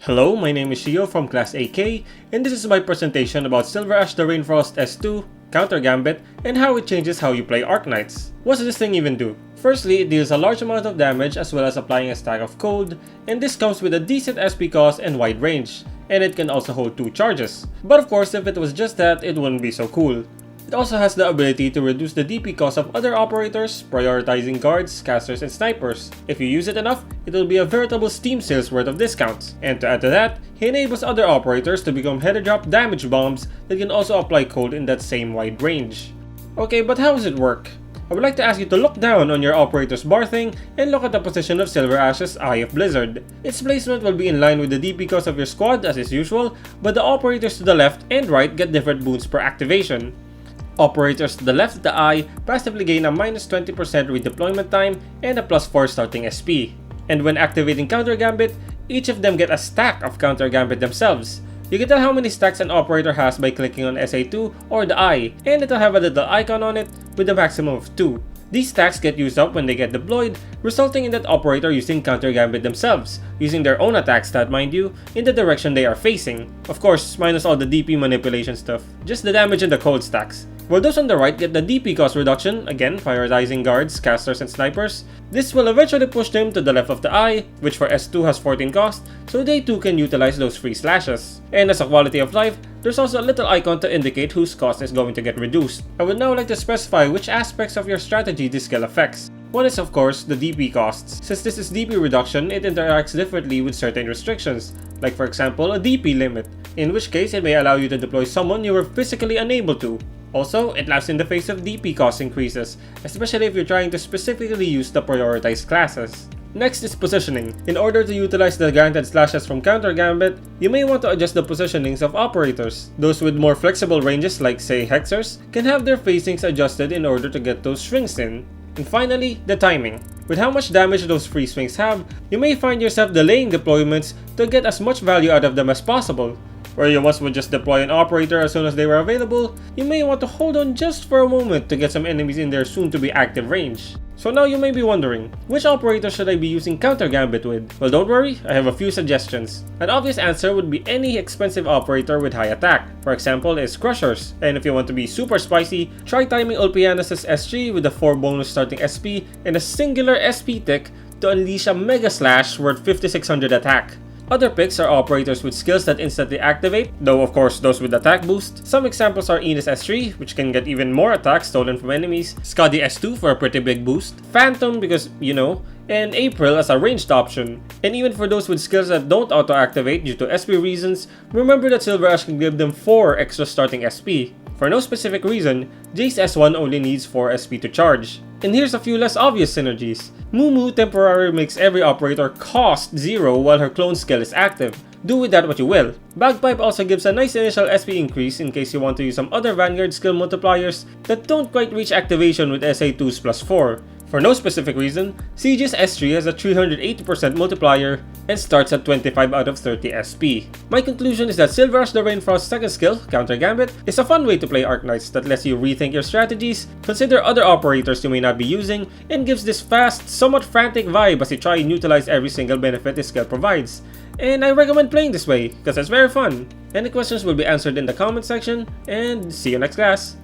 Hello, my name is Shio from Class AK, and this is my presentation about SilverAsh the Reignfrost S2, Counter Gambit, and how it changes how you play Arknights. What does this thing even do? Firstly, it deals a large amount of damage as well as applying a stack of code, and this comes with a decent SP cost and wide range, and it can also hold 2 charges. But of course, if it was just that, it wouldn't be so cool. It also has the ability to reduce the DP cost of other operators, prioritizing guards, casters, and snipers. If you use it enough, it will be a veritable Steam sales worth of discounts. And to add to that, he enables other operators to become header drop damage bombs that can also apply cold in that same wide range. Okay, but how does it work? I would like to ask you to look down on your operator's bar thing and look at the position of SilverAsh's Eye of Blizzard. Its placement will be in line with the DP cost of your squad as is usual, but the operators to the left and right get different boons per activation. Operators to the left of the eye passively gain a minus 20% redeployment time and a plus 4 starting SP. And when activating Counter Gambit, each of them get a stack of Counter Gambit themselves. You can tell how many stacks an operator has by clicking on SA2 or the eye, and it'll have a little icon on it with a maximum of 2. These stacks get used up when they get deployed, resulting in that operator using Counter Gambit themselves, using their own attack stat mind you, in the direction they are facing. Of course, minus all the DP manipulation stuff, just the damage and the cold stacks. While those on the right get the DP cost reduction, again prioritizing guards, casters, and snipers, this will eventually push them to the left of the eye, which for S2 has 14 cost, so they too can utilize those free slashes. And as a quality of life, there's also a little icon to indicate whose cost is going to get reduced. I would now like to specify which aspects of your strategy this skill affects. One is of course the DP costs. Since this is DP reduction, it interacts differently with certain restrictions, like for example a DP limit, in which case it may allow you to deploy someone you were physically unable to. Also, it laughs in the face of DP cost increases, especially if you're trying to specifically use the prioritized classes. Next is positioning. In order to utilize the granted slashes from Counter Gambit, you may want to adjust the positionings of operators. Those with more flexible ranges like say Hexers can have their facings adjusted in order to get those swings in. And finally, the timing. With how much damage those free swings have, you may find yourself delaying deployments to get as much value out of them as possible. Where you once would just deploy an operator as soon as they were available, you may want to hold on just for a moment to get some enemies in their soon to be active range. So now you may be wondering, which operator should I be using Counter Gambit with? Well, don't worry, I have a few suggestions. An obvious answer would be any expensive operator with high attack. For example is Crushers. And if you want to be super spicy, try timing Ulpianus' S3 with a 4 bonus starting SP and a singular SP tick to unleash a Mega Slash worth 5600 attack. Other picks are operators with skills that instantly activate, though of course those with attack boost. Some examples are Enos S3, which can get even more attacks stolen from enemies, Skadi S2 for a pretty big boost, Phantom because, you know, and April as a ranged option. And even for those with skills that don't auto-activate due to SP reasons, remember that SilverAsh can give them 4 extra starting SP. For no specific reason, Jace S1 only needs 4 SP to charge. And here's a few less obvious synergies. Mumu temporarily makes every operator cost 0 while her clone skill is active. Do with that what you will. Bagpipe also gives a nice initial SP increase in case you want to use some other Vanguard skill multipliers that don't quite reach activation with SA2's plus 4. For no specific reason, Siege's S3 has a 380% multiplier and starts at 25 out of 30 SP. My conclusion is that SilverAsh the Reignfrost's second skill, Counter Gambit, is a fun way to play Arknights that lets you rethink your strategies, consider other operators you may not be using, and gives this fast, somewhat frantic vibe as you try and utilize every single benefit this skill provides. And I recommend playing this way, because it's very fun. Any questions will be answered in the comment section, and see you next class!